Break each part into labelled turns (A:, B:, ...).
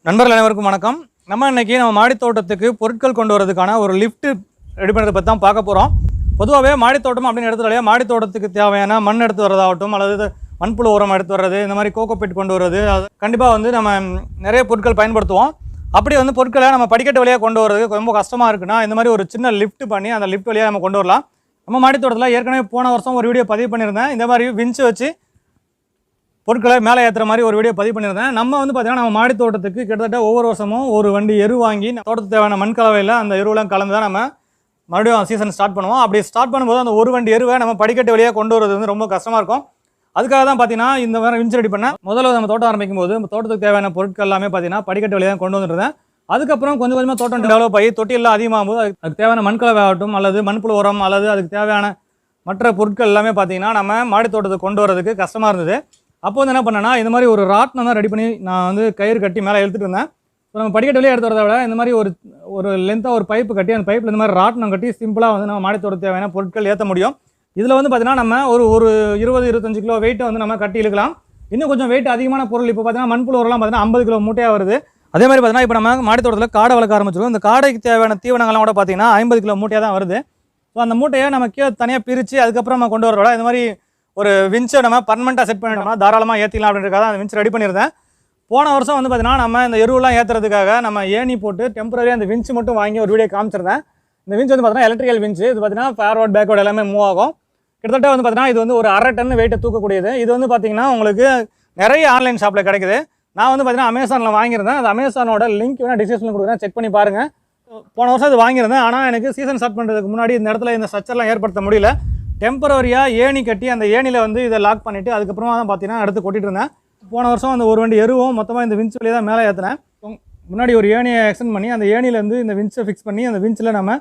A: நண்பர்கள் அனைவருக்கும் வணக்கம். நம்ம இன்னைக்கு மாடி தோட்டத்துக்கு பொருட்கள் கொண்டு வரதுக்கான ஒரு லிஃப்ட் ரெடி பண்ணுறதை பற்றி தான் பார்க்க போகிறோம். பொதுவாகவே மாடி தோட்டம் அப்படின்னு எடுத்துட்டாலே மாடி தோட்டத்துக்கு தேவையான மண் எடுத்து வரதாகட்டும் அல்லது மண்புழு உரம் எடுத்து வர்றது, இந்த மாதிரி கோகோபீட் கொண்டு வர்றது, அது கண்டிப்பாக நம்ம நிறைய பொருட்கள் பயன்படுத்துவோம். அப்படி பொருட்களை நம்ம படிக்கட்டு வழியாக கொண்டு வரது ரொம்ப கஷ்டமாக இருக்குன்னா இந்த மாதிரி ஒரு சின்ன லிஃப்ட் பண்ணி அந்த லிஃப்ட் வழியாக நம்ம கொண்டு வரலாம். நம்ம மாடி தோட்டத்தில் ஏற்கனவே போன வருஷம் ஒரு வீடியோ பதிவு பண்ணியிருந்தேன். இந்த மாதிரி விஞ்சு வச்சு பொருட்களை மேலே ஏற்றுற மாதிரி ஒரு வீடியோ பதிவு பண்ணியிருந்தேன். நம்ம பார்த்தீங்கன்னா நம்ம மாடி தோட்டத்துக்கு கிட்டத்தட்ட ஒவ்வொரு வருஷமும் ஒரு வண்டி எரு வாங்கி தோட்டத்துக்கு தேவையான மண் கலவையில் அந்த எருவெல்லாம் கலந்து தான் நம்ம மறுபடியும் சீசன் ஸ்டார்ட் பண்ணுவோம். அப்படி ஸ்டார்ட் பண்ணும்போது அந்த ஒரு வண்டி எருவை நம்ம படிக்கட்டு வழியாக கொண்டு வரது ரொம்ப கஷ்டமாக இருக்கும். அதுக்காக தான் பார்த்தீங்கன்னா இந்த மாதிரி விஞ்ச் ரெடி பண்ணேன். முதல்ல நம்ம தோட்டம் ஆரம்பிக்கும் போது தோட்டத்துக்கு தேவையான பொருட்கள் எல்லாமே பார்த்தீங்கன்னா படிக்கட்டு வழியாக கொண்டு வந்துருந்தேன். அதுக்கப்புறம் கொஞ்சம் கொஞ்சமாக தோட்டம் டெவலப் ஆகி தொட்டியெல்லாம் அதிகமாகும் போது அதுக்கு தேவையான மண் கலவை ஆகட்டும் அல்லது மண்புழு உரம் அல்லது அதுக்கு தேவையான மற்ற பொருட்கள் எல்லாமே பார்த்தீங்கன்னா நம்ம மாடி தோட்டத்துக்கு கொண்டு வரதுக்கு கஷ்டமாக இருந்தது. அப்போ என்ன பண்ணேன்னா இந்த மாதிரி ஒரு ராட்னம் தான் ரெடி பண்ணி நான் கயிறு கட்டி மேலே எடுத்துகிட்டு இருந்தேன். ஸோ நம்ம படிக்கட்டு வழியாக எடுத்து வரதை விட இந்த மாதிரி ஒரு லென்த்தாக ஒரு பைப்பு கட்டி அந்த பைப்பில் இந்த மாதிரி ராட்னம் கட்டி சிம்பிளாக நம்ம மாடி தோட்டத்துக்கு தேவையான பொருட்கள் ஏற்ற முடியும். இதில் பார்த்தீங்கன்னா நம்ம ஒரு 20-25 கிலோ வெயிட்டை நம்ம கட்டி இழுக்கலாம். இன்னும் கொஞ்சம் வெயிட் அதிகமான பொருள் இப்போ பார்த்தீங்கன்னா மண்புழு உரம்லாம் பார்த்தீங்கன்னா 50 கிலோ மூட்டையாக வருது. அதே மாதிரி பார்த்தீங்கன்னா இப்போ நம்ம மாடி தோட்டத்தில் காடை வளர்க்க ஆரம்பிச்சிருக்கோம். இந்த காடைக்கு தேவையான தீவனங்கள்லாம் கூட பார்த்தீங்கன்னா 50 கிலோ மூட்டையாக தான் வருது. ஸோ அந்த மூட்டையை நம்ம கீழே தனியாக பிரித்து அதுக்கப்புறம் நம்ம கொண்டு வரவோட இந்த மாதிரி ஒரு விஞ்சை நம்ம பர்மனெண்ட்டாக செட் பண்ணிட்டோம்னா தாராளமாக ஏற்றிக்கலாம் அப்படின்றதுக்காக அந்த விஞ்ச் ரெடி பண்ணியிருந்தேன். போன வருஷம் பார்த்தீங்கன்னா நம்ம இந்த எருவெல்லாம் ஏற்றுறதுக்காக நம்ம ஏணி போட்டு டெம்பரரியாக அந்த விஞ்ச் மட்டும் வாங்கி ஒரு வீடியோ காமிச்சிருந்தேன். இந்த விஞ்ச் பார்த்தீங்கன்னா எலக்ட்ரிக்கல் விஞ்ச். இது பார்த்தீங்கன்னா ஃபார்வர்ட் பேக்வர்ட் எல்லாமே மூவ் ஆகும். கிட்டத்தட்ட பார்த்தீங்கன்னா இது ஒரு 1/2 டன் வெயிட்டை தூக்கக்கூடியது. இது பார்த்தீங்கன்னா உங்களுக்கு நிறைய ஆன்லைன் ஷாப்பில் கிடைக்குது. நான் பார்த்தீங்கன்னா அமேசானில் வாங்கியிருந்தேன். அந்த அமேசானோட லிங்க் வேணால் டிஸ்கிரிப்ஷனில் கொடுக்குறேன், செக் பண்ணி பாருங்கள். போன வருஷம் இது வாங்கியிருந்தேன். ஆனால் எனக்கு சீசன் ஸ்டார்ட் பண்ணுறதுக்கு முன்னாடி இந்த இடத்துல இந்த ஸ்ட்ரக்சர்லாம் ஏற்படுத்த முடியல. டெம்பரரியாக ஏணி கட்டி அந்த ஏணியில் இதை லாக் பண்ணிவிட்டு அதுக்கப்புறமா தான் பார்த்தீங்கன்னா எடுத்து கொட்டிட்டு இருந்தேன். போன வருஷம் அந்த ஒரு வண்டி எருவும் மொத்தமாக இந்த விஞ்ச் வழியாக தான் மேலே ஏற்றினேன். முன்னாடி ஒரு ஏணியை எக்ஸ்டெண்ட் பண்ணி அந்த ஏணியிலேருந்து இந்த விஞ்சை ஃபிக்ஸ் பண்ணி அந்த விஞ்சில் நம்ம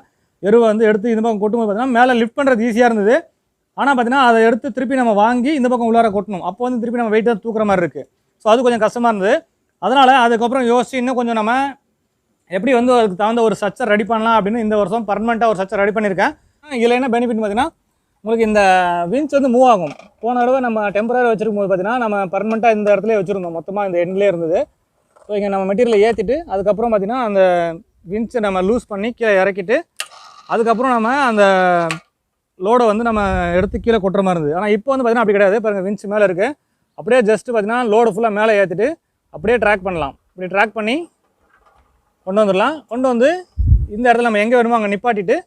A: எருவை எடுத்து இந்த பக்கம் கொட்டும்போது பார்த்தீங்கன்னா மேலே லிஃப்ட் பண்ணுறது ஈஸியாக இருந்தது. ஆனால் பார்த்தீங்கன்னா அதை எடுத்து திருப்பி நம்ம வாங்கி இந்த பக்கம் உள்ளார கொட்டணும். அப்போ திருப்பி நம்ம வெயிட்டாக தூக்குற மாதிரி இருக்குது. ஸோ அது கொஞ்சம் கஷ்டமாக இருந்தது. அதனால் அதுக்கப்புறம் யோசிச்சு இன்னும் கொஞ்சம் நம்ம எப்படி அதுக்கு தகுந்த ஒரு ஸ்ட்ரக்சர் ரெடி பண்ணலாம் அப்படின்னு இந்த வருஷம் பர்மனெண்ட்டாக ஒரு ஸ்ட்ரக்சர் ரெடி பண்ணியிருக்கேன். இதில் என்ன பெனிஃபிட் பார்த்தீங்கன்னா உங்களுக்கு இந்த விஞ்ச் மூவ் ஆகும். போன தடவை நம்ம டெம்பரரி வச்சிருக்கும் போது பார்த்தீங்கன்னா நம்ம பர்மனெண்ட்டாக இந்த இடத்துல வச்சுருந்தோம், மொத்தமாக இந்த எண்ட்லேயே இருந்தது. ஸோ இங்கே நம்ம மெட்டீரியலை ஏற்றிட்டு அதுக்கப்புறம் பார்த்தீங்கன்னா அந்த விஞ்சை நம்ம லூஸ் பண்ணி கீழே இறக்கிட்டு அதுக்கப்புறம் நம்ம அந்த லோடை நம்ம எடுத்து கீழே கொட்டுற மாதிரி இருந்தது. ஆனால் இப்போ பார்த்தீங்கன்னா அப்படி கிடையாது. பாருங்கள் விஞ்ச் மேலே இருக்குது. அப்படியே ஜஸ்ட்டு பார்த்தீங்கன்னா லோடு ஃபுல்லாக மேலே ஏற்றிட்டு அப்படியே ட்ராக் பண்ணலாம். இப்படி ட்ராக் பண்ணி கொண்டு வந்துடலாம். கொண்டு இந்த இடத்துல நம்ம எங்கே வேணுமோ அங்கே நிப்பாட்டிட்டு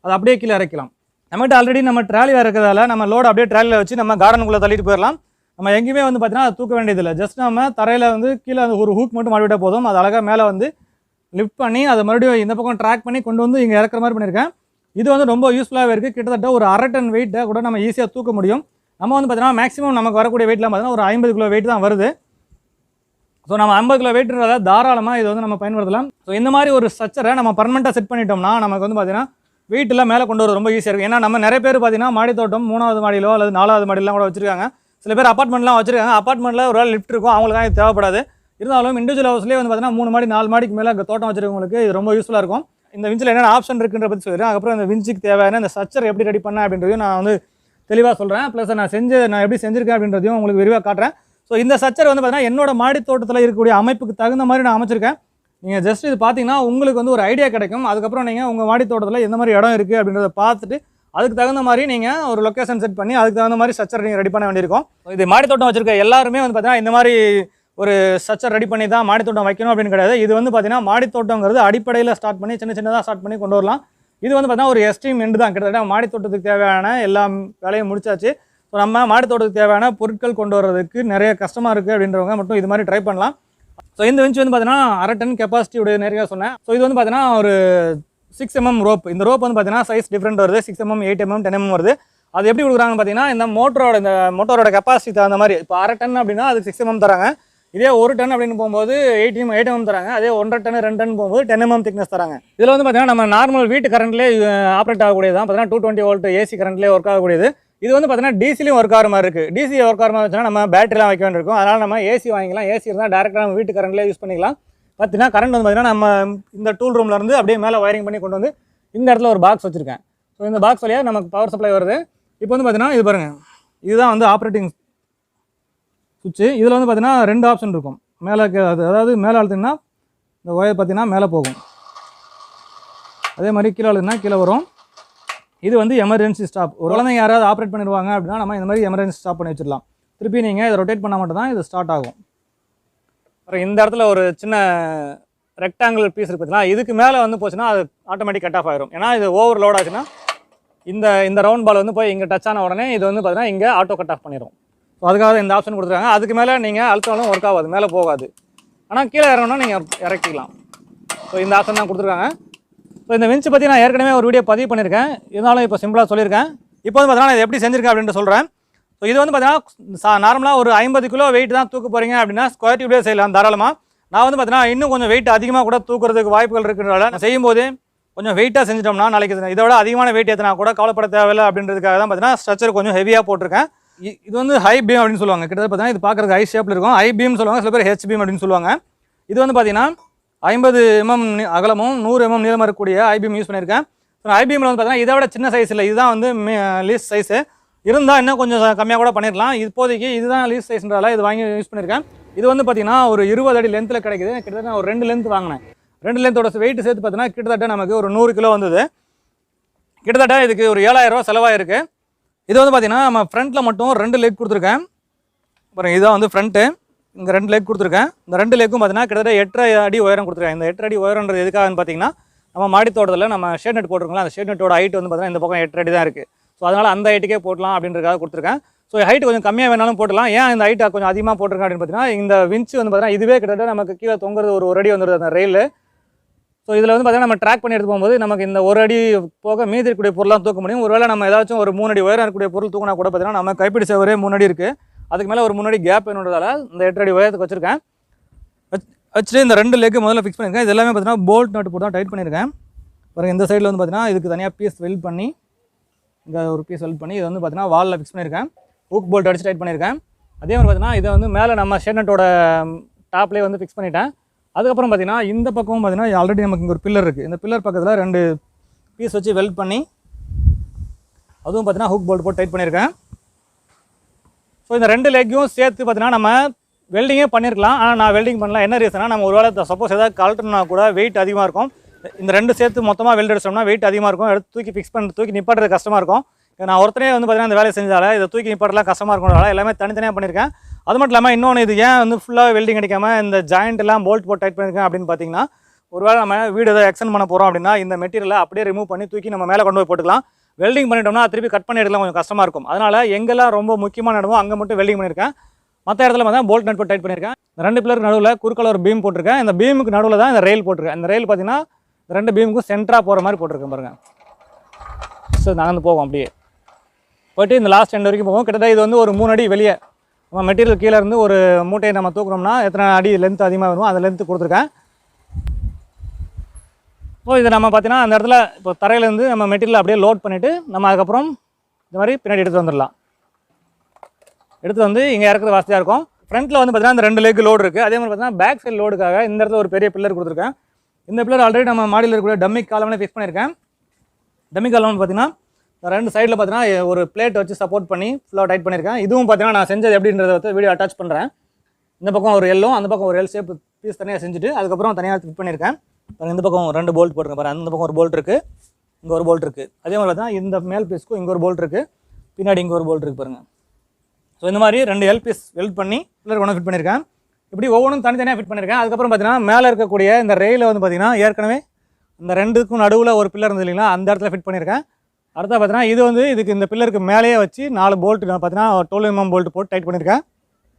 A: அதை அப்படியே கீழே இறக்கலாம். நம்மகிட்ட ஆல்ரெடி நம்ம ட்ராலியாக இருக்கிறதால நம்ம லோடு அப்படியே ட்ராலியில் வச்சு நம்ம கார்டனுக்குள்ளே தள்ளிட்டு போயிடலாம். நம்ம எங்கேயுமே பார்த்தீங்கன்னா அதை தூக்க வேண்டியதில்லை. ஜஸ்ட் நம்ம தரையில் கீழே ஒரு ஹூக் மட்டும் மாட்டிவிட்டால் போதும். அது அழகாக மேலே லிஃப்ட் பண்ணி அதை மறுபடியும் இந்த பக்கம் ட்ராக் பண்ணி கொண்டு இங்கே இறக்குற மாதிரி பண்ணியிருக்கேன். இது ரொம்ப யூஸ்ஃபுல்லாகவே இருக்குது. கிட்டத்தட்ட ஒரு 1/2 டன் வெயிட்டை கூட நம்ம ஈஸியாக தூக்க முடியும். நம்ம பார்த்தீங்கன்னா மேக்ஸிமம் நமக்கு வரக்கூடிய வெயிட்லாம் பார்த்தீங்கன்னா ஒரு 50 கிலோ வெயிட் தான் வருது. ஸோ நம்ம 50 கிலோ வெயிட்ன்றதை தாராளமாக இது நம்ம பயன்படுத்தலாம். ஸோ இந்த மாதிரி ஒரு ஸ்ட்ரக்சரை நம்ம பர்மனெண்ட்டாக செட் பண்ணிட்டோம்னா நமக்கு பார்த்தீங்கன்னா வெயிட்டெல்லாம் மேலே கொண்டு வர ரொம்ப ஈஸியாக இருக்கும். ஏன்னா நம்ம நிறைய பேர் பார்த்தீங்கன்னா மாடி தோட்டம் 3வது மாடியிலோ அல்லது 4வது மாடிலாம் கூட வச்சிருக்காங்க. சில பேர் அப்பார்ட்மெண்ட்லாம் வச்சிருக்காங்க. அப்பார்ட்மெண்ட்டில் ஒரு லிஃப்ட் இருக்கும், அவங்களுக்காக இது தேவைப்படாது. இருந்தாலும் இண்டிவிஜுவல் ஹவுஸ்லேயே பார்த்தீங்கன்னா 3 மாடி 4 மாடிக்கு மேலே தோட்டம் வச்சிருக்கவங்களுக்கு இது ரொம்ப யூஸ்ஃபுல்லாக இருக்கும். இந்த விஞ்சில் என்னென்ன ஆப்ஷன் இருக்குன்ற பற்றி சொல்லிடுறேன். அதுக்கப்புறம் இந்த விஞ்சுக்கு தேவையான இந்த ஸ்ட்ரக்சர் எப்படி ரெடி பண்ணேன் அப்படின்றதையும் நான் தெளிவாக சொல்கிறேன். ப்ளஸ் நான் எப்படி செஞ்சுருக்கேன் அப்படின்றதையும் உங்களுக்கு விரிவாக காட்டுறேன். ஸோ இந்த ஸ்ட்ரக்சர் பார்த்தீங்கன்னா என்னோட மாடி தோட்டத்தில் இருக்கக்கூடிய அமைப்புக்கு தகுந்த மாதிரி நான் அமைச்சிருக்கேன். நீங்கள் ஜஸ்ட் இது பார்த்தீங்கன்னா உங்களுக்கு ஒரு ஐடியா கிடைக்கும். அதுக்கப்புறம் நீங்கள் உங்கள் மாடி தோட்டத்தில் எந்த மாதிரி இடம் இருக்குது அப்படின்றத பார்த்துட்டு அதுக்கு தகுந்த மாதிரி நீங்கள் ஒரு லொக்கேஷன் செட் பண்ணி அதுக்கு தகுந்த மாதிரி ஸ்ட்ரக்சர் நீங்கள் ரெடி பண்ண வேண்டியிருக்கும். இது மாடி தோட்டம் வச்சிருக்க எல்லாருமே பார்த்தீங்கன்னா இந்த மாதிரி ஒரு ஸ்ட்ரக்சர் ரெடி பண்ணி தான் மாடி தோட்டம் வைக்கணும் அப்படின்னு கிடையாது. இது பார்த்தீங்கன்னா மாடி தோட்டங்கிறது அடிப்படையில் ஸ்டார்ட் பண்ணி சின்னதாக ஸ்டார்ட் பண்ணி கொண்டு வரலாம். இது பார்த்தீங்கன்னா ஒரு எஸ்ட்ரீம் எண்டு தான். கிட்டத்தட்ட மாடி தோட்டத்துக்கு தேவையான எல்லா வேலையும் முடிச்சாச்சு. ஸோ நம்ம மாடி தோட்டத்துக்கு தேவையான பொருட்கள் கொண்டு வரதுக்கு நிறைய கஷ்டமாக இருக்குது அப்படின்றவங்க மட்டும் இது மாதிரி ட்ரை பண்ணலாம். ஸோ இந்த விஞ்ச் பார்த்தீங்கன்னா 1/2 டன் கெப்பாசிட்டி உடைய நிறைய சொன்னேன். ஸோ இது பார்த்தீங்கன்னா ஒரு 6 mm ரோப். இந்த ரோப் பார்த்தீங்கன்னா சைஸ் டிஃப்ரெண்ட் வருது. 6 mm, 8 mm, 10 mm வருது. அது எப்படி கொடுக்குறாங்கன்னு பார்த்தீங்கன்னா இந்த மோட்டரோட கெப்பாசிட்டி தகுந்த மாதிரி. இப்போ 1/2 டன் அப்படின்னா அதுக்கு 6 mm தராங்க. இதே 1 டன் அப்படின்னு போகும்போது 8 mm தராங்க. அதே 1.5 டன் 2 டன் போகும்போது 10 mm திக்னஸ் தராங்க. இதில் பார்த்தீங்கன்னா நம்ம நார்மல் வீட்டு கரண்ட்லேயே ஆப்ரேட் ஆகக்கூடியது தான். பார்த்தீங்கன்னா 220 வோல்ட் ஏசி கரண்ட்லேயே ஒர்க் ஆகக்கூடியது. இது பார்த்தீங்கன்னா டிசிலையும் ஒர்க் ஆகிற மாதிரி இருக்குது. டிசி ஒர்க் ஆகிற மாதிரி வச்சுன்னா நம்ம பேட்டரிலாம் வைக்க வேண்டியிருக்கும். அதனால் நம்ம ஏசி வாங்கிக்கலாம். ஏசி இருந்தால் டேரெக்டாக நம்ம வீட்டு கரண்ட்லேயே யூஸ் பண்ணிக்கலாம். பார்த்தீங்கன்னா கரண்ட் பார்த்தீங்கன்னா நம்ம இந்த டூல் ரூம்லேருந்து அப்படியே மேலே வயரிங் பண்ணி கொண்டு இந்த இடத்துல ஒரு பாக்ஸ் வச்சுருக்கேன். ஸோ இந்த பாக்ஸ் வழியாக நமக்கு பவர் சப்ளை வருது. இப்போ பார்த்தீங்கன்னா இது பாருங்கள், இதுதான் ஆப்ரேட்டிங் சுவிட்சு. இதில் பார்த்தீங்கன்னா 2 ஆப்ஷன் இருக்கும். மேலே அதாவது மேலே அழுத்திங்கன்னா இந்த ஒயர் பார்த்திங்கன்னா மேலே போகும். அதே மாதிரி கீழே விழுதுன்னா கீழே வரும். இது வந்து எமர்ஜென்சி ஸ்டாப். ஒரு குழந்தைங்க யாராவது ஆப்ரேட் பண்ணிடுவாங்க அப்படின்னா நம்ம இந்த மாதிரி எமர்ஜென்சி ஸ்டாப் பண்ணி வச்சிடலாம். திருப்பி நீங்கள் இதை ரொட்டேட் பண்ணால் மட்டும் தான் இது ஸ்டார்ட் ஆகும். அப்புறம் இந்த இடத்துல ஒரு சின்ன ரெக்டாங்கிள் பீஸ் இருக்குது பார்த்தீங்களா, இதுக்கு மேலே வந்து போச்சுன்னா அது ஆட்டோமேட்டிக் கட் ஆஃப் ஆயிரும். ஏன்னா இது ஓவர் லோட் ஆச்சுன்னா இந்த ரவுண்ட் பால் வந்து போய் இங்கே டச் ஆன உடனே இது வந்து பார்த்தீங்கன்னா இங்கே ஆட்டோ கட் ஆஃப் பண்ணிடும். ஸோ அதுக்காக இந்த ஆப்ஷன் கொடுத்துருக்காங்க. அதுக்கு மேலே நீங்கள் அழுத்தாலும் ஒர்க் ஆகாது, மேலே போகாது. ஆனால் கீழே இறங்கணும்னா நீங்கள் இறக்கிக்கலாம். ஸோ இந்த ஆப்ஷன் தான் கொடுத்துருக்காங்க. ஸோ இந்த வின்ச் பற்றி நான் ஏற்கனவே ஒரு வீடியோ பதிவு பண்ணியிருக்கேன், இருந்தாலும் இப்போ சிம்பிளாக சொல்லியிருக்கேன். இப்போ வந்து பார்த்தீங்கன்னா இது எப்படி செஞ்சுருக்கேன் அப்படின்ட்டு சொல்கிறேன். ஸோ இது வந்து பார்த்தீங்கன்னா நார்மலாக ஒரு 50 கிலோ வெயிட் தான் தூக்க போகிறீங்க அப்படின்னா ஸ்கொயர் டியூப்லேயே செய்யலாம் தாராளமாக. நான் வந்து பார்த்தீங்கன்னா இன்னும் கொஞ்சம் வெயிட் அதிகமாக கூட தூக்குறதுக்கு வாய்ப்புகள் இருக்கிறதால நான் செய்யும்போது கொஞ்சம் வெயிட்டாக செஞ்சிட்டோம்னா நாளைக்கு இதை விட அதிகமான வெயிட் ஏற்றினா கூட கவலைப்பட தேவையில்லை அப்படின்றதுக்காக தான் பார்த்தீங்கன்னா ஸ்ட்ரக்சர் கொஞ்சம் ஹெவியாக போட்டிருக்கேன். இது வந்து ஹை பீம் அப்படின்னு சொல்லுவாங்க. கிட்டத்தட்ட பார்த்தீங்கன்னா இது பார்க்குறதுக்கு ஹை ஷேப்பில் இருக்கும். ஹை பீம் சொல்லுவாங்க, சில பேர் ஹெச் பீம் அப்படின்னு சொல்லுவாங்க. இது வந்து பார்த்தீங்கன்னா 50 mm அகலமும் 100 mm நீளமாக இருக்கக்கூடிய ஐபீம் யூஸ் பண்ணியிருக்கேன். ஸோ ஐபீமில் வந்து பார்த்தீங்கன்னா இதை விட சின்ன சைஸ் இல்லை, இதுதான் வந்து லீஸ் சைஸு. இருந்தால் இன்னும் கொஞ்சம் கம்மியாக கூட பண்ணிடலாம். இப்போதைக்கு இதுதான் லீஸ் சைஸ்ன்றதால இது வாங்கி யூஸ் பண்ணியிருக்கேன். இது வந்து பார்த்தீங்கன்னா ஒரு 20 அடி லென்த்தில் கிடைக்குது. கிட்டத்தட்ட ஒரு 2 லென்த் வாங்கினேன். 2 லென்த்தோட வெயிட் சேர்த்து பார்த்தீங்கன்னா கிட்டத்தட்ட நமக்கு ஒரு 100 கிலோ வந்தது. கிட்டத்தட்ட இதுக்கு ஒரு 7000 ரூபா செலவாயிருக்கு. இது வந்து பார்த்தீங்கன்னா நம்ம ஃப்ரண்ட்டில் மட்டும் 2 லெக் கொடுத்துருக்கேன். அப்புறம் இதான் வந்து ஃப்ரண்ட்டு, இங்கே 2 லெக் கொடுத்துருக்கேன். இந்த 2 லெக்கும் பார்த்தீங்கன்னா கிட்டத்தட்ட 8.5 அடி உயரம் கொடுத்துருக்கேன். இந்த 8 அடி உயரன்றது எதுக்காகன்னு பார்த்தீங்கன்னா நம்ம மாடித்தோட்டத்தில் நம்ம ஷேட் நெட் போட்டிருக்கோம்ல, அந்த ஷேட் நெட்டோட ஹைட் வந்து பார்த்தீங்கன்னா இந்த பக்கம் 8 அடி தான் இருக்குது. ஸோ அதனால் அந்த ஹைட்டுக்கே போடலாம் அப்படின்றதுக்காக கொடுத்துருக்கேன். ஸோ ஹைட் கொஞ்சம் கம்மியாக வேணாலும் போட்டுக்கலாம். ஏன் இந்த ஹைட்டை கொஞ்சம் அதிகமாக போட்டிருக்கேன் அப்படின்னு பார்த்தீங்கன்னா இந்த வின்ச் வந்து பார்த்தீங்கன்னா இதுவே கிட்டத்தட்ட நமக்கு கீழே தொங்குறது ஒரு அடி வந்துடுது அந்த ரெயில். ஸோ இதில் வந்து பார்த்தீங்கன்னா நம்ம ட்ராக் பண்ணி எடுத்து போகும்போது நமக்கு இந்த ஒரு அடி போக மீதி இருக்கக்கூடிய பொருளாக தூக்க முடியும். ஒருவேளை நம்ம ஏதாச்சும் ஒரு 3 அடி உயரம் இருக்கக்கூடிய பொருள் தூக்கினா கூட பார்த்தீங்கன்னா நம்ம கைப்பிடி சேவரே 3 அடி இருக்குது. அதுக்கு மேலே ஒரு 3 அடி கேப் வேணுன்றதால இந்த 8 அடி உயரத்துக்கு வச்சுருக்கேன். வச்சுட்டு இந்த 2 லெக்கு முதல்ல ஃபிக்ஸ் பண்ணியிருக்கேன். இது எல்லாமே பார்த்தீங்கன்னா போல்ட் நட்டு போட்டு தான் டைட் பண்ணியிருக்கேன். பாருங்கள் இந்த சைடில் வந்து பார்த்தீங்கன்னா இதுக்கு தனியாக பீஸ் வெல்ட் பண்ணி, இங்கே ஒரு பீஸ் வெல்ட் பண்ணி இது வந்து பார்த்தீங்கன்னா வாலில் ஃபிக்ஸ் பண்ணியிருக்கேன். ஹூக் போல்ட் அடிச்சு டைட் பண்ணியிருக்கேன். அதே மாதிரி பார்த்தீங்கன்னா இதை வந்து மேலே நம்ம ஷேட் நட்டோட டாப்லேயே வந்து ஃபிக்ஸ் பண்ணிட்டேன். அதுக்கப்புறம் பார்த்தீங்கன்னா இந்த பக்கமும் பார்த்தீங்கன்னா ஆல்ரெடி நமக்கு இங்கே ஒரு பில்லர் இருக்குது. இந்த பில்லர் பக்கத்தில் 2 பீஸ் வச்சு வெல்ட் பண்ணி அதுவும் பார்த்தீங்கன்னா ஹூக் போல்ட் போட்டு டைட் பண்ணியிருக்கேன். ஸோ இந்த 2 லெக்கையும் சேர்த்து பார்த்தீங்கன்னா நம்ம வெல்டிங்கே பண்ணியிருக்கலாம். ஆனால் நான் வெல்டிங் பண்ணலாம். என்ன ரீசனா, நம்ம ஒரு வேளை சப்போஸ் ஏதாவது கழட்டணும்னா கூட வெயிட் அதிகமாக இருக்கும். இந்த 2 சேர்த்து மொத்தமாக வெல்ட் அடிச்சோம்னா வெயிட் அதிகமாக இருக்கும். எடுத்து தூக்கி நிப்பாட்டுறது கஷ்டமாக இருக்கும். நான் ஒருத்தரே வந்து பார்த்தீங்கன்னா இந்த வேலையை செஞ்சால இதை தூக்கி நிப்பாட்டலாம் கஷ்டமாக இருக்கிறதால எல்லாமே தனித்தனியாக பண்ணியிருக்கேன். அது மட்டும் இல்லாமல் இன்னொன்று, இது ஏன் வந்து ஃபுல்லாக வெல்டிங் அடிக்காமல் இந்த ஜாயிண்ட் எல்லாம் போல்ட் போட்டு டைட் பண்ணியிருக்கேன் அப்படின்னு பார்த்தீங்கன்னா, ஒருவேளை நம்ம வீடு ஏதாவது எக்ஸ்டெண்ட் பண்ண போகிறோம் அப்படின்னா இந்த மெட்டீரியலை அப்படியே ரிமூவ் பண்ணி தூக்கி நம்ம மேலே கொண்டு போய் போட்டுக்கலாம். வெல்டிங் பண்ணிட்டோம்னா திருப்பி கட் பண்ணி எடுக்கலாம், கொஞ்சம் கஷ்டமாக இருக்கும். அதனால் எங்கெல்லாம் ரொம்ப முக்கியமான இடமோ அங்கே மட்டும் வெல்டிங் பண்ணியிருக்கேன். மற்ற இடத்துல பார்த்தா போல்ட் நட் போட்டு டைட் பண்ணியிருக்கேன். 2 பில்லருக்கு நடுவில் குறுக்கால ஒரு பீம் போட்டிருக்கேன். இந்த பீமுக்கு நடுவில் தான் இந்த ரெயில் போட்டிருக்கேன். இந்த ரெயில் பார்த்தீங்கன்னா 2 பீமுக்கும் சென்டராக போகிற மாதிரி போட்டிருக்கேன் பாருங்கள். ஸோ நகர்ந்து போகும், அப்படியே போய்ட்டு இந்த லாஸ்ட் எண்ட் வரைக்கும் போகும். கிட்டத்தட்ட இது வந்து ஒரு 3 அடி வெளியே நம்ம மெட்டீரியல் கீழே இருந்து ஒரு மூட்டையை நம்ம தூக்குறோம்னா எத்தனை அடி லென்த் அதிகமாக வருமோ அந்த லென்த்து கொடுத்துருக்கேன். ஸோ இதை நம்ம பார்த்தீங்கன்னா அந்த இடத்துல இப்போ தரையிலேருந்து நம்ம மெட்டீரியல் அப்படியே லோட் பண்ணிவிட்டு நம்ம அதுக்கப்புறம் இந்த மாதிரி பின்னாடி எடுத்து வந்துடலாம். எடுத்து வந்து இங்கே இறக்குறது வசதியாக இருக்கும். ஃப்ரண்ட்டில் வந்து பார்த்தீங்கன்னா இந்த 2 லெக் லோடு இருக்குது. அதே மாதிரி பார்த்தீங்கன்னா பேக் சைடு லோடுக்காக இந்த இடத்துல ஒரு பெரிய பில்லர் கொடுத்துருக்கேன். இந்த பில்லர் ஆல்ரெடி நம்ம மாடியில் இருக்கக்கூடிய டம்மி காலம்னே ஃபிக்ஸ் பண்ணியிருக்கேன். டம்மி காலம்னு பார்த்தீங்கன்னா 2 சைடில் பார்த்தீங்கன்னா ஒரு பிளேட் வச்சு சப்போர்ட் பண்ணி ஃபுல்லாக டைட் பண்ணியிருக்கேன். இதுவும் பார்த்தீங்கன்னா நான் செஞ்சது எப்படின்றத வந்து வீடியோ அட்டாச் பண்ணுறேன். இந்த பக்கம் ஒரு எல்லோ, அந்த பக்கம் ஒரு எல் ஷேப் பீஸ் தனியாக செஞ்சுட்டு அதுக்கப்புறம் தனியாக ஃபிட் பண்ணியிருக்கேன். இந்த பக்கம் 2 போல்ட் போட்டிருக்கேன் பாருங்கள். அந்த பக்கம் ஒரு போல்ட் இருக்குது, இங்கே ஒரு போல்ட் இருக்குது. அதே மாதிரி பார்த்தீங்கன்னா இந்த மேல் பீஸ்க்கும் இங்கே ஒரு போல்ட் இருக்குது, பின்னாடி இங்கே ஒரு போல்ட் இருக்குது பாருங்கள். ஸோ இந்த மாதிரி 2 எல் பீஸ் வெல்ட் பண்ணி பில்லர் ஒன்று ஃபிட் பண்ணியிருக்கேன். இப்படி ஒவ்வொன்றும் தனித்தனியாக ஃபிட் பண்ணியிருக்கேன். அதுக்கப்புறம் பார்த்தீங்கன்னா மேலே இருக்கக்கூடிய இந்த ரெயிலை வந்து பார்த்தீங்கன்னா ஏற்கனவே இந்த 2க்கும் நடுவில் ஒரு பில்லர் இருந்தது இல்லைங்களா, அந்த இடத்துல ஃபிட் பண்ணியிருக்கேன். அடுத்தா பார்த்தீங்கன்னா இது வந்து இதுக்கு இந்த பில்லருக்கு மேலேயே வச்சு 4 போல்ட் பார்த்தீங்கன்னா 12 mm போல்ட் போட்டு டைட் பண்ணியிருக்கேன்.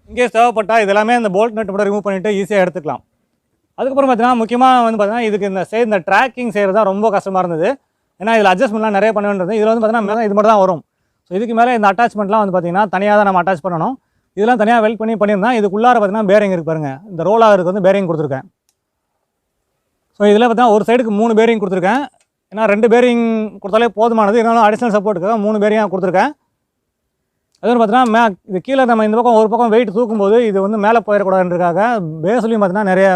A: இங்கே தேவைப்பட்டால் இது எல்லாமே இந்த போல்ட் நட்டு கூட ரிமூவ் பண்ணிவிட்டு ஈஸியாக எடுத்துக்கலாம். அதுக்கப்புறம் பார்த்தீங்கன்னா முக்கியமாக வந்து பார்த்தீங்கன்னா இதுக்கு இந்த ட்ராக்கிங் செய்கிறது தான் ரொம்ப கஷ்டமாக இருந்தது. ஏன்னா இதில் அட்ஜஸ்ட்மெண்ட்லாம் நிறைய பண்ண வேண்டியது. இதில் வந்து பார்த்தீங்கன்னா இது மட்டும் தான் வரும். ஸோ இதுக்கு மேலே இந்த அட்டாச்மெண்ட்லாம் வந்து பார்த்தீங்கன்னா தனியாக தான் நம்ம அட்டாச் பண்ணணும். இதெல்லாம் தனியாக வெல்ட் பண்ணியிருந்தேன். இதுக்குள்ளார பார்த்தீங்கன்னா பேரிங் இருக்குது பாருங்கள். இந்த ரோல் ஆகிறதுக்கு வந்து பேரிங் கொடுத்துருக்கேன். ஸோ இதில் பார்த்தீங்கன்னா ஒரு சைடுக்கு 3 பேரிங் கொடுத்துருக்கேன். ஏன்னா 2 பேரிங் கொடுத்தாலே போதுமானது. இருந்தாலும் அடிஷ்னல் சப்போர்ட்டுக்காக 3 பேரிங்காக கொடுத்துருக்கேன். அதுவும் பார்த்தீங்கன்னா இது கீழே நம்ம இந்த பக்கம் ஒரு பக்கம் வெயிட் தூக்கும்போது இது வந்து மேலே போயிடக்கூடாதுன்றதுக்காக பேஸ்லையும் பார்த்தீங்கன்னா நிறைய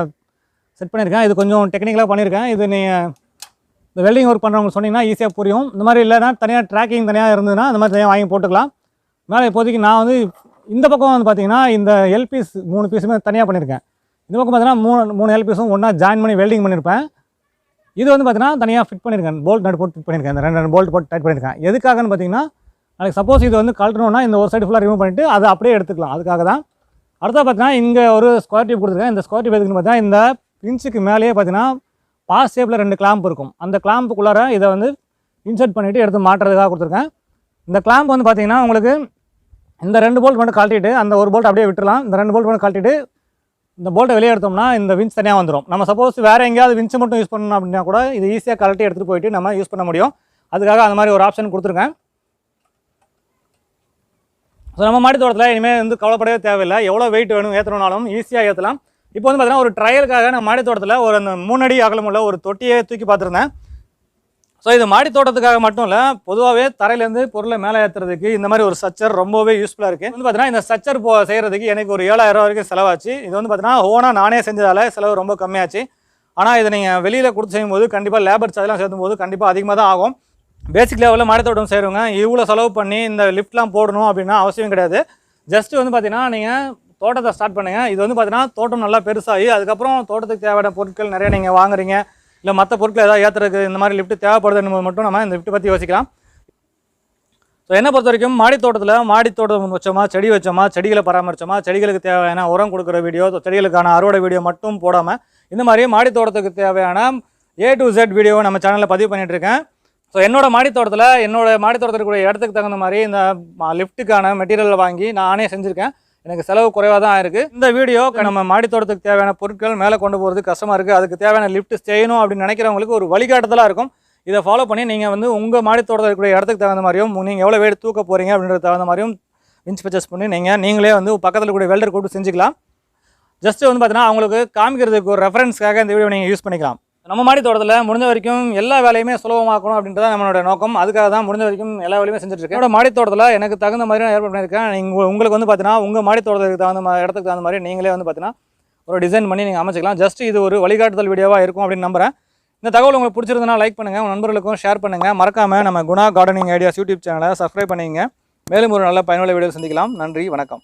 A: செட் பண்ணியிருக்கேன். இது கொஞ்சம் டெக்னிக்கலாக பண்ணியிருக்கேன். இது நீங்கள் இந்த வெல்டிங் ஒர்க் பண்ணுறவங்க சொன்னீங்கன்னா ஈஸியாக புரியும். இந்த மாதிரி இல்லைனா தனியாக ட்ராக்கிங் தனியாக இருந்ததுன்னா இந்த மாதிரி தனியாக வாங்கி போட்டுக்கலாம். மேலே இப்போதைக்கு நான் வந்து இந்த பக்கம் வந்து பார்த்தீங்கன்னா இந்த எல் பீஸ் 3 பீஸுமே தனியாக பண்ணியிருக்கேன். இந்த பக்கம் பார்த்தீங்கன்னா மூணு எல் பீஸும் ஒன்றா ஜாயின் பண்ணி வெல்டிங் பண்ணியிருப்பேன். இது வந்து பார்த்தீங்கன்னா தனியாக ஃபிட் பண்ணியிருக்கேன், போல்ட் நட்டு போட்டு ஃபிட் பண்ணியிருக்கேன். இந்த ரெண்டு போல்ட் போட்டு டைட் பண்ணியிருக்கேன். எதுக்காகன்னு பார்த்தீங்கன்னா நாளைக்கு சப்போஸ் இது வந்து கழட்டணும்னா இந்த ஒரு சைடு ஃபுல்லாக ரிமூவ் பண்ணிவிட்டு அதை அப்படியே எடுத்துக்கலாம், அதுக்காக தான். அடுத்தது பார்த்தீங்கன்னா இங்கே ஒரு ஸ்கொயர் டியூப் கொடுத்துருக்கேன். இந்த ஸ்கொயர் டியூப் எதுக்குன்னு பார்த்தீங்கன்னா இந்த விஞ்சுக்கு மேலேயே பார்த்தீங்கன்னா பாஸ் ஷேப்பில் 2 கிளாம்ப் இருக்கும். அந்த கிளாம்புக்குள்ளார இதை வந்து இன்சர்ட் பண்ணிவிட்டு எடுத்து மாட்டுறதுக்காக கொடுத்துருக்கேன். இந்த கிளாம்ப் வந்து பார்த்தீங்கன்னா உங்களுக்கு இந்த 2 போல்ட் மட்டும் கழட்டிட்டு அந்த ஒரு போல்ட் அப்படியே விட்டுலாம். இந்த 2 போல்ட் மட்டும் கழட்டிட்டு இந்த போல்ட்டை வெளியே எடுத்தோம்னா இந்த விஞ்ச் தனியாக வந்துடும். நம்ம சப்போஸ் வேறு எங்கேயாவது விஞ்சை மட்டும் யூஸ் பண்ணணும் அப்படின்னா கூட இது ஈஸியாக கழட்டி எடுத்துகிட்டு போயிட்டு நம்ம யூஸ் பண்ண முடியும். அதுக்காக அந்த மாதிரி ஒரு ஆப்ஷன் கொடுத்துருக்கேன். ஸோ நம்ம மாடி தோட்டத்தில் இனிமேல் வந்து கவலைப்படவே தேவையில்லை. எவ்வளோ வெயிட் வேணும் ஏற்றணும்னாலும் ஈஸியாக ஏற்றலாம். இப்போ வந்து பார்த்தீங்கன்னா ஒரு ட்ரையலுக்காக நான் மாடி தோட்டத்தில் ஒரு அந்த 3 அடி அகலமுள்ள ஒரு தொட்டியை தூக்கி பார்த்துருந்தேன். ஸோ இது மாடி தோட்டத்துக்காக மட்டும் இல்லை, பொதுவாகவே தரையிலேருந்து பொருளை மேலே ஏற்றுறதுக்கு இந்த மாதிரி ஒரு ஸ்ட்ரக்சர் ரொம்பவே யூஸ்ஃபுல்லாக இருக்குது. வந்து பார்த்தீங்கன்னா இந்த ஸ்ட்ரக்சர் செய்கிறதுக்கு எனக்கு ஒரு 7000 வரைக்கும் செலவாச்சு. இது வந்து பார்த்தீங்கன்னா ஓனாக நானே செஞ்சதால் செலவு ரொம்ப கம்மியாச்சு. ஆனால் இதை நீங்கள் வெளியில் கொடுத்து செய்யும்போது கண்டிப்பாக லேபர் சார்ஜெலாம் சேர்த்தும் போது கண்டிப்பாக அதிகமாக தான் ஆகும். பேசிக் லெவலில் மாடி தோட்டம் செய்கிறவங்க இவ்வளோ செலவு பண்ணி இந்த லிஃப்ட்லாம் போடணும் அப்படின்னா அவசியம் கிடையாது. ஜஸ்ட்டு வந்து பார்த்தீங்கன்னா நீங்கள் தோட்டத்தை ஸ்டார்ட் பண்ணுங்கள். இது வந்து பார்த்தீங்கன்னா தோட்டம் நல்லா பெருசாகி அதுக்கப்புறம் தோட்டத்துக்கு தேவையான பொருட்கள் நிறைய நீங்கள் வாங்குறீங்க, இல்லை மற்ற பொருட்கள் ஏதாவது ஏற்றுறதுக்கு இந்த மாதிரி லிஃப்ட் தேவைப்படுதுன்னு மட்டும் நம்ம இந்த லிஃப்ட் பற்றி யோசிக்கலாம். ஸோ என்னை பொறுத்த வரைக்கும் மாடி தோட்டம் வச்சோமா, செடி வச்சோமா, செடிகளை பராமரிச்சோமா, செடிகளுக்கு தேவையான உரம் கொடுக்குற வீடியோ, செடிகளுக்கான அறுவடை வீடியோ மட்டும் போடாமல் இந்த மாதிரி மாடி தோட்டத்துக்கு தேவையான A to Z வீடியோவை நம்ம சேனலில் பதிவு பண்ணிகிட்ருக்கேன். ஸோ என்னோடய மாடி தோட்டத்தில் கூடிய இடத்துக்கு தகுந்த மாதிரி இந்த லிஃப்ட்டுக்கான மெட்டீரியல் வாங்கி நானே செஞ்சுருக்கேன். எனக்கு செலவு குறைவாக தான் இருக்குது. இந்த வீடியோ நம்ம மாடி தோட்டத்துக்கு தேவையான பொருட்கள் மேலே கொண்டு போகிறது கஷ்டமாக இருக்குது, அதுக்கு தேவையான லிஃப்ட் செய்யணும் அப்படின்னு நினைக்கிறவங்களுக்கு ஒரு வழிகாட்டுதலாக இருக்கும். இதை ஃபாலோ பண்ணி நீங்கள் வந்து உங்கள் மாடி தோட்டத்தில் இருக்கக்கூடிய இடத்துக்கு தகுந்த மாதிரியும் நீங்கள் எவ்வளோ வெயிட் தூக்க போகிறீங்க அப்படின்றது தகுந்த மாதிரியும் விஞ்ச் பர்ச்சேஸ் பண்ணி நீங்களே வந்து பக்கத்தில் கூடிய வெல்டர் கூப்பிட்டு செஞ்சுக்கலாம். ஜஸ்ட்டு வந்து பார்த்தீங்கன்னா அவங்களுக்கு காமிக்கிறதுக்கு ஒரு ரெஃபரன்ஸ்க்காக இந்த வீடியோ நீங்கள் யூஸ் பண்ணிக்கலாம். நம்ம மாடி தோட்டத்தில் முடிஞ்ச வரைக்கும் எல்லா வேலையுமே சுலபமாக்கணும் அப்படின்றத நம்மளோட நோக்கம். அதுக்காக தான் முடிஞ்ச வரைக்கும் எல்லா வேலையுமே செஞ்சுட்ருக்கேன். என்னோட மாடி தோட்டத்தில் எனக்கு தகுந்த மாதிரி நான் ஏற்பாடு பண்ணியிருக்கேன். உங்களுக்கு வந்து பார்த்தீங்கன்னா உங்கள் மாடி தோட்டத்துக்கு இடத்துக்கு தகுந்த மாதிரி நீங்களே வந்து பார்த்தீங்கன்னா ஒரு டிசைன் பண்ணி நீங்கள் அமைச்சிக்கலாம். ஜஸ்ட் இது ஒரு வழிகாட்டுதல் வீடியோவாக இருக்கும் அப்படின்னு நம்புகிறேன். இந்த தகவல் உங்களுக்கு பிடிச்சிருந்தனா லைக் பண்ணுங்கள், உங்கள் நண்பர்களுக்கும் ஷேர் பண்ணுங்கள். மறக்காமல் நம்ம குணா கார்டனிங் ஐடியாஸ் யூடியூப் சேனலை சப்ஸ்கிரைப் பண்ணிங்க. மேலும் ஒரு நல்ல பயனுள்ள வீடியோ சந்திக்கலாம். நன்றி, வணக்கம்.